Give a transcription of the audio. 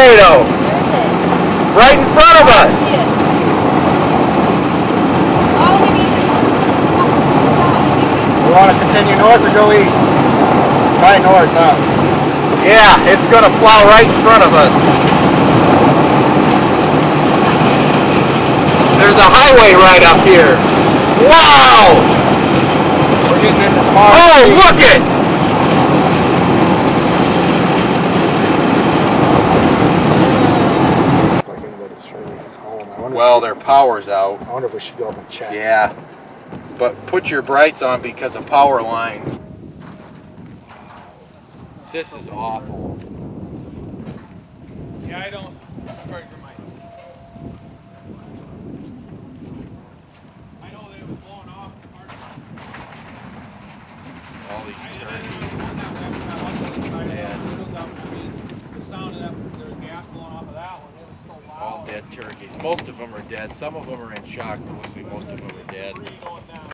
tornado. Right in front of us. We want to continue north or go east? Probably north, huh? Yeah, it's going to plow right in front of us. There's a highway right up here. Wow! We're getting into some more. Oh, look it! Like anybody's really home. Well, their power's out. I wonder if we should go up and check. Yeah, but put your brights on because of power lines. This is awful. Yeah, I don't. I know they was blowing off. All these turns. The sound of that, there was gas blowing off of that one. It was so loud. All dead turkeys. Most of them are dead. Some of them are in shock, but looks like most of them are dead. Going down.